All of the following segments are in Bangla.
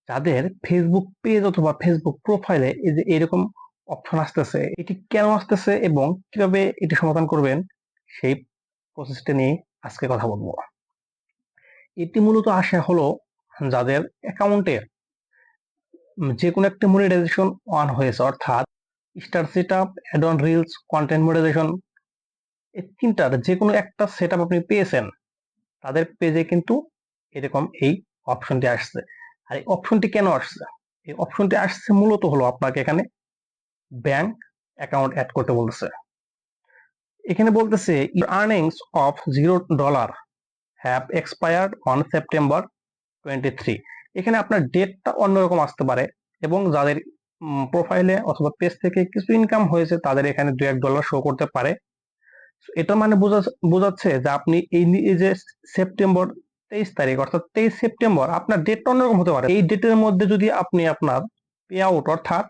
যাদের ফেসবুক পেজ অথবা ফেসবুক প্রোফাইলে এই যে এরকম অপশন আসতেছে, এটি কেন আসতেছে এবং কিভাবে এটি সমাধান করবেন সেই প্রসেসটা নিয়ে আজকে কথা বলবো। এটি মূলত আসে হলো যাদের অ্যাকাউন্টের যে কোনো একটা মনিটাইজেশন অন হয়েছে, অর্থাৎ star setup, ad on reels, content monetization, এই তিনটার যে কোনো একটা সেটআপ আপনি পেয়েছেন, তাদের পেজে কিন্তু এরকম এই অপশনটি আসছে। আর এই অপশনটি কেন আসছে? এই অপশনটি আসছে মূলত হলো আপনাকে এখানে ব্যাংক অ্যাকাউন্ট অ্যাড করতে বলতেছে। এখানে বলতেছে your earnings of $0 have expired on September 23। এখানে আপনার ডেটটা অন্যরকম আসতে পারে এবং যাদের প্রোফাইলে অথবা পেজ থেকে কিছু ইনকাম হয়েছে তাদের এখানে $2-1 শো করতে পারে। এটা মানে বোঝাচ্ছে যে আপনি এই যে সেপ্টেম্বর 23 তারিখ, অর্থাৎ 23 সেপ্টেম্বর আপনার ডেটটা অন্যরকম হতে পারে। এই ডেটের মধ্যে যদি আপনি আপনার পে আউট অর্থাৎ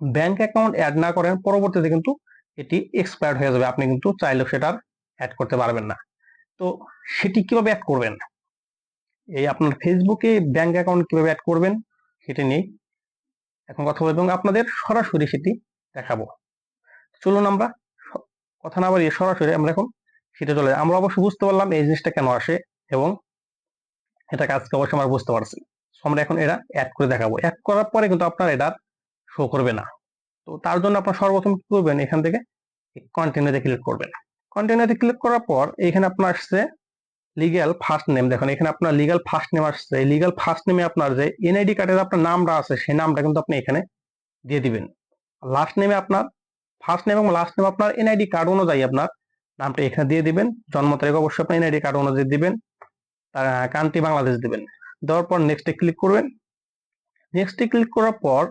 ব্যাংক অ্যাকাউন্ট অ্যাড না করেন, পরবর্তীতে কিন্তু এটি এক্সপায়ার্ড হয়ে যাবে, আপনি কিন্তু চাইলেও সেটার অ্যাড করতে পারবেন না। তো সেটি কিভাবে অ্যাড করবেন, এই আপনার ফেসবুকে ব্যাংক অ্যাকাউন্ট কিভাবে অ্যাড করবেন সেটি নিয়ে এখন কথা বলবো এবং আপনাদের সরাসরি সেটি দেখাবো। চলুন আমরা কথা না বাড়িয়ে সরাসরি আমরা এখন সেটা চলে যাই। আমরা অবশ্যই বুঝতে পারলাম এই জিনিসটা কেন আসে এবং এটা কাজকে অবশ্যই আমরা বুঝতে পারছি। আমরা এখন এটা অ্যাড করে দেখাবো। অ্যাড করার পরে কিন্তু আপনার এটা শো করবে না। তো তার জন্য আপনার সর্বপ্রথম কি করবেন, এখান থেকে কন্টিনিউতে ক্লিক করবেন। কন্টিনিউতে ক্লিক করার পর এখানে আপনার আসছে লিগ্যাল ফার্স্ট নেম। দেখুন এখানে আপনার লিগ্যাল ফার্স্ট নেম আসছে। এই লিগ্যাল ফার্স্ট নেমে আপনার যে এনআইডি কার্ডের আপনার নামটা আছে সেই নামটা কিন্তু আপনি এখানে দিয়ে দিবেন। লাস্ট নেমে আপনার ফার্স্ট নেম এবং লাস্ট নেম আপনার এনআইডি কার্ড অনুযায়ী আপনার নামটা এখানে দিয়ে দিবেন। জন্ম তারিখ অবশ্যই আপনার এনআইডি কার্ড অনুযায়ী দিবেন। কান্ট্রি বাংলাদেশ দিবেন। দেওয়ার পর নেক্সটে ক্লিক করবেন। নেক্সটে ক্লিক করার পর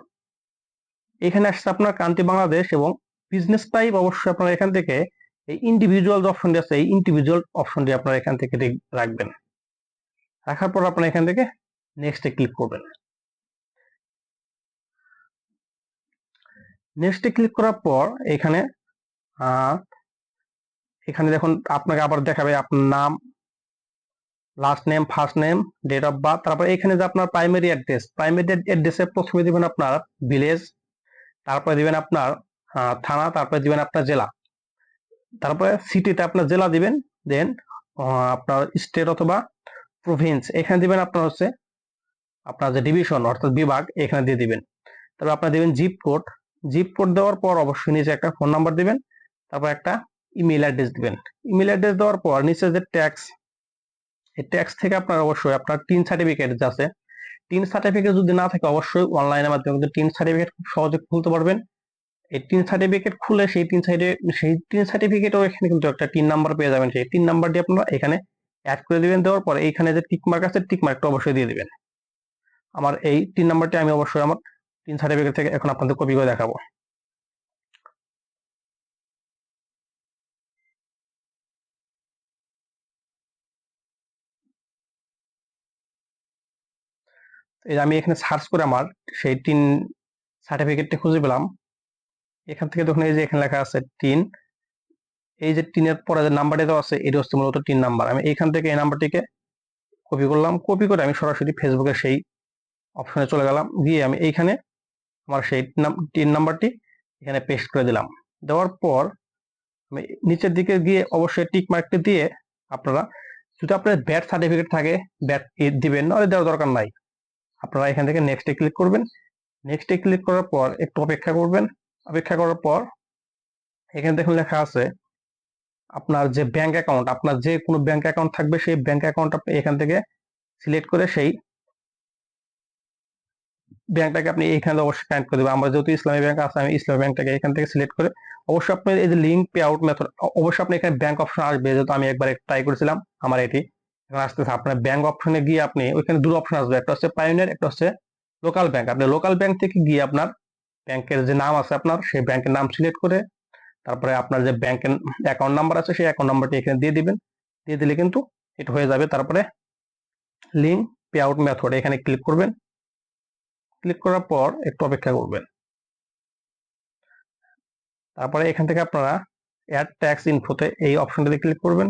এখানে আসছে আপনার কান্ট্রি বাংলাদেশ এবং বিজনেস টাইপ অবশ্যই আপনারা এখান থেকে এই ইন্ডিভিজুয়াল যে অপশনটি আছে এই ইন্ডিভিজুয়াল অপশনটি আপনারা এখান থেকে রাখবেন। রাখার পর আপনারা এখান থেকে নেক্সটে ক্লিক করবেন। নেক্সটে ক্লিক করার পর এখানে এখানে দেখুন আপনাকে আবার দেখাবে আপনার নাম, last name, first name, date of birth, তারপর এখানে যে আপনার প্রাইমারি অ্যাড্রেসে প্রথমে দিবেন আপনার ভিলেজ, তারপরে দিবেন আপনার থানা, তারপরে দিবেন আপনার জেলা, তারপরে সিটিতে আপনার জেলা দিবেন, দেন আপনার স্টেট অথবা প্রভিন্স এখানে দিবেন আপনার হচ্ছে আপনার যে ডিভিশন অর্থাৎ বিভাগ এখানে দিয়ে দিবেন। তারপর আপনার দিবেন জিপ কোড। জিপ কোড দেওয়ার পর অবশ্যই নিচে একটা ফোন নাম্বার দিবেন, তারপর একটা ইমেল অ্যাড্রেস দিবেন। ইমেল অ্যাড্রেস দেওয়ার পর নিচে যে ট্যাক্স, এই ট্যাক্স থেকে আপনার অবশ্যই আপনার টিন সার্টিফিকেট যে আছে, টিন সার্টিফিকেট যদি না থাকে অবশ্যই অনলাইনের মাধ্যমে কিন্তু টিন সার্টিফিকেট খুব সহজে খুলতে পারবেন। এই টিন সার্টিফিকেট খুলে সেই টিন সার্টিফিকেটও এখানে কিন্তু একটা টিন নাম্বার পেয়ে যাবেন। সেই টিন নাম্বারটি আপনারা এখানে অ্যাড করে দিবেন। দেওয়ার পরে এইখানে যে টিক মার্ক আছে টিক মার্কটা অবশ্যই দিয়ে দিবেন। আমার এই টিন নাম্বারটি আমি অবশ্যই আমার টিন সার্টিফিকেট থেকে এখন আপনাদের কপি করে দেখাবো। এই আমি এখানে সার্চ করে আমার সেই টিন সার্টিফিকেটটি খুঁজে পেলাম। এখান থেকে দেখুন এই যে এখানে লেখা আছে টিন, এই যে টিনের পরে যে নাম্বারটি দেওয়া আছে এটি হচ্ছে মূলত টিন নাম্বার। আমি এখান থেকে এই নাম্বারটিকে কপি করলাম। কপি করে আমি সরাসরি ফেসবুকের সেই অপশনে চলে গেলাম, গিয়ে আমি এইখানে আমার সেই টিন নাম্বারটি এখানে পেস্ট করে দিলাম। দেওয়ার পর আমি নিচের দিকে গিয়ে অবশ্যই টিক মার্কটি দিয়ে আপনারা যদি আপনার ব্যাট সার্টিফিকেট থাকে ব্যাট দিবেন, নাহলে দেওয়ার দরকার নাই। আপনারা এখান থেকে নেক্সটে ক্লিক করবেন। নেক্সটে ক্লিক করার পর একটু অপেক্ষা করবেন। অপেক্ষা করার পর এখানে দেখুন লেখা আছে আপনার যে ব্যাংক অ্যাকাউন্ট, আপনার যে কোনো ব্যাংক অ্যাকাউন্ট থাকবে সেই ব্যাংক অ্যাকাউন্ট আপনি এখান থেকে সিলেক্ট করে সেই ব্যাংকটাকে আপনি এখানে অবশ্যই কানেক্ট করে দেবেন। আমরা যেহেতু ইসলামী ব্যাংক আছে আমি ইসলামী ব্যাংকটাকে এখান থেকে সিলেক্ট করে অবশ্যই আপনি এই যে লিঙ্ক পে আউট মেথড অবশ্যই আপনি এখানে ব্যাংক অপশন আসবে, যেহেতু আমি একবার ট্রাই করেছিলাম আমার এটি এখন আসতেছে। আপনার ব্যাংক অপশনে গিয়ে আপনি ওইখানে দুটো অপশন আসবে, একটা হচ্ছে পাইওনিয়ার, একটা হচ্ছে লোকাল ব্যাংক। আপনি লোকাল ব্যাংক থেকে গিয়ে আপনার ব্যাংকের যে নাম আছে আপনার সেই ব্যাংকের নাম সিলেক্ট করে তারপরে আপনার যে ব্যাংকের অ্যাকাউন্ট নাম্বার আছে সেই অ্যাকাউন্ট নাম্বারটি এখানে দিয়ে দিবেন। দিয়ে দিলে কিন্তু এটা হয়ে যাবে। তারপরে লিঙ্ক পে আউট মেথড এখানে ক্লিক করবেন। ক্লিক করার পর একটু অপেক্ষা করবেন। তারপরে এখান থেকে আপনারা অ্যাড ট্যাক্স ইনফোতে এই অপশনটিতে ক্লিক করবেন।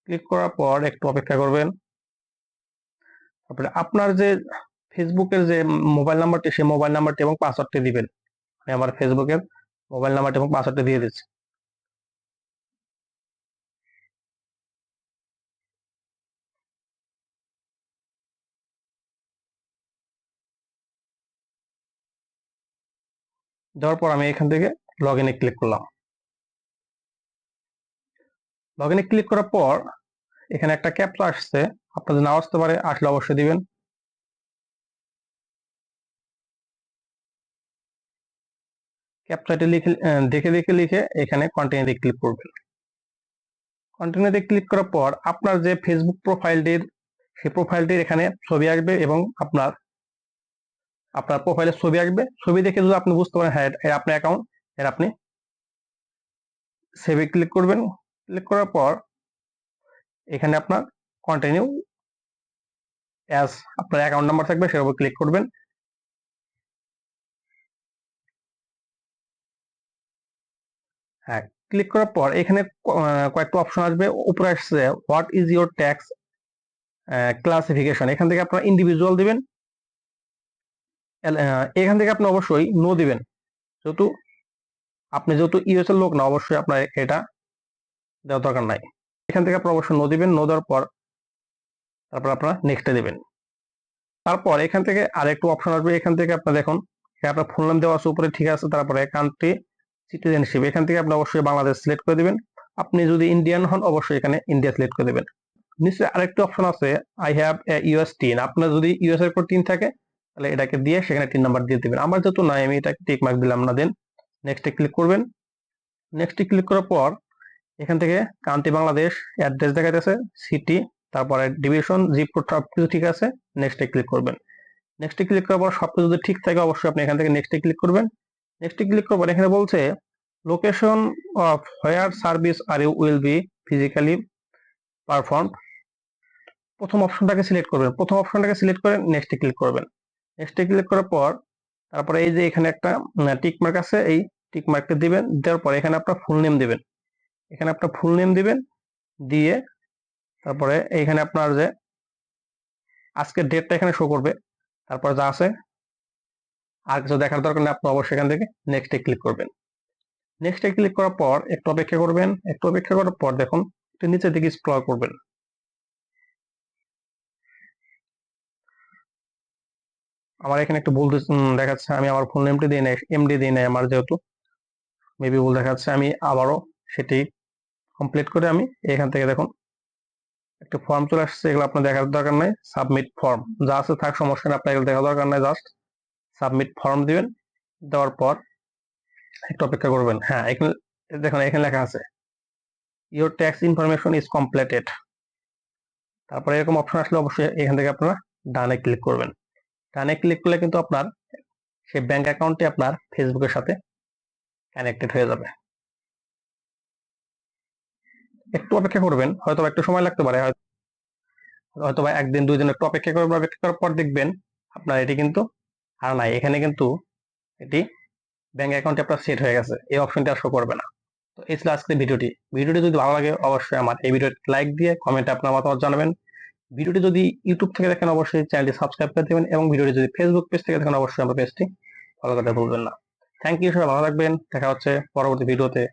ক্লিক করার পর একটু অপেক্ষা করবেন। তারপরে আপনার যে ফেসবুকের যে মোবাইল নাম্বারটি, সেই মোবাইল নাম্বারটি এবং পাসওয়ার্ডটি দিবেন। আমি আমার ফেসবুকের মোবাইল নাম্বারটি এবং পাসওয়ার্ডটি দিয়ে দিচ্ছি। দেওয়ার পর আমি এখান থেকে লগ ইনে ক্লিক করলাম। লগ ইনে ক্লিক করার পর এখানে একটা ক্যাপচা আসছে, আপনাদের নাও আসতে পারে, আসলে অবশ্যই দিবেন। ক্যাপচাটি লিখে দেখে দেখে লিখে এখানে কন্টিনিউতে ক্লিক করবেন। কন্টিনিউতে ক্লিক করার পর আপনার যে ফেসবুক প্রোফাইলটির, সেই প্রোফাইলটির এখানে ছবি আসবে এবং আপনার প্রোফাইলের ছবি আসবে। ছবি দেখে যদি আপনি বুঝতে পারেন হ্যাঁ এটা আপনার অ্যাকাউন্ট, এর আপনি সেভে ক্লিক করবেন। ক্লিক করার পর এখানে আপনার কন্টিনিউ অ্যাজ আপনার অ্যাকাউন্ট নাম্বার থাকবে, সেটার উপর ক্লিক করবেন। হ্যাঁ, ক্লিক করার পর এখানে কয়েকটা অপশন আসবে। উপরে আসছে what is your tax classification, এখান থেকে আপনারা ইন্ডিভিজুয়াল দিবেন। এখান থেকে আপনি অবশ্যই নো দিবেন, যেহেতু আপনি ইউএস এর লোক না, অবশ্যই আপনার এটা দেওয়ার দরকার নাই। এখান থেকে আপনার অবশ্যই নো দিবেন। নো দেওয়ার পর তারপর আপনারা নেক্সটে দিবেন। তারপর এখান থেকে আরেকটু অপশন আসবে, এখান থেকে আপনার দেখুন আপনার ফুল নাম দেওয়া আছে উপরে, ঠিক আছে। তারপরে কান্ট্রি সিটিজেনশিপ, এখান থেকে আপনি অবশ্যই বাংলাদেশ সিলেক্ট করে দিবেন। আপনি যদি ইন্ডিয়ান হন অবশ্যই এখানে ইন্ডিয়া সিলেক্ট করে দিবেন। নিচে আরেকটি অপশন আছে আই হ্যাভ ইউএস টিন, আপনার যদি ইউএস এর উপর টিন থাকে তাহলে এটাকে দিয়ে সেখানে টিন নাম্বার দিয়ে দিবেন। আমার যেহেতু নাই আমি এটাকে টিক মার্ক দিলাম না, দেন নেক্সটে ক্লিক করবেন। নেক্সটে ক্লিক করার পর এখান থেকে কান্ট্রি বাংলাদেশ, অ্যাড্রেস দেখা যাচ্ছে, সিটি, তারপরে ডিভিশন, জিপ কোড সবকিছু ঠিক আছে, নেক্সটে ক্লিক করবেন। নেক্সটে ক্লিক করার পর সবকিছু যদি ঠিক থাকে অবশ্যই আপনি এখান থেকে নেক্সটে ক্লিক করবেন। নেক্সটে ক্লিক করার পর এখানে বলছে location of where service are you will be physically perform, প্রথম অপশনটাকে সিলেক্ট করবেন। প্রথম অপশনটাকে সিলেক্ট করে নেক্সটে ক্লিক করবেন। নেক্সটে ক্লিক করার পর তারপরে এই যে এখানে একটা টিক মার্ক আছে, এই টিক মার্কটা দিবেন। দেওয়ার পর এখানে আপনার ফুল নেম দিবেন। এখানে আপনার ফুল নেম দিবেন, দিয়ে তারপরে এইখানে আপনার যে আজকের ডেটটা এখানে শো করবে। তারপর যা আছে আর কিছু দেখার দরকার নেই, আপনি অবশ্যই এখান থেকে নেক্সটে ক্লিক করবেন। নেক্সটে ক্লিক করার পর একটু অপেক্ষা করবেন। একটু অপেক্ষা করার পর দেখুন একটু নিচের দিকে স্ক্রল করবেন। আমার এখানে একটু ভুল দেখাচ্ছে, আমি আমার ফুল নেমটি দিই নাই, এমডি দিই নাই আমার, যেহেতু মেবি ভুল দেখাচ্ছে। আমি আবারও সেটি কমপ্লিট করে আমি এখান থেকে দেখুন একটা ফর্ম চলে আসছে, এগুলো আপনার দেখার দরকার নাই। সাবমিট ফর্ম যা আছে থাক, সমস্যা নেই, আপনার এগুলো দেখার দরকার নাই, জাস্ট সাবমিট ফর্ম দিবেন। দেওয়ার পর একটু অপেক্ষা করবেন। হ্যাঁ, এখানে দেখুন এখানে লেখা আছে your tax information is completed. তারপরে এরকম অপশন আসলে অবশ্যই এখান থেকে আপনারা ডানে ক্লিক করবেন। ডানে ক্লিক করলে কিন্তু আপনার সেই ব্যাংক অ্যাকাউন্টটি আপনার ফেসবুকের সাথে কানেক্টেড হয়ে যাবে। একটু অপেক্ষা করবেন, হয়তো একটু সময় লাগতে পারে, হয়তো বা একদিন দুই দিন একটু অপেক্ষা করবেন। অপেক্ষা করার পর দেখবেন আপনার এটি কিন্তু আর নাই, এখানে কিন্তু এটি ব্যাংক অ্যাকাউন্টে আপনার সেট হয়ে গেছে, এই অপশনটি আর শো করবে না। তো এই ছিল আজকে ভিডিওটি। ভিডিওটি যদি ভালো লাগে অবশ্যই আমার এই ভিডিওটি লাইক দিয়ে কমেন্টে আপনার মতামত জানাবেন। ভিডিওটি যদি ইউটিউব থেকে দেখেন অবশ্যই চ্যানেলটি সাবস্ক্রাইব করে দেবেন, এবং ভিডিওটি যদি ফেসবুক পেজ থেকে দেখেন অবশ্যই আমার পেজটি ফলো করতে ভুলবেন না। থ্যাংক ইউ, সবাই ভালো থাকবেন, দেখা হচ্ছে পরবর্তী ভিডিওতে।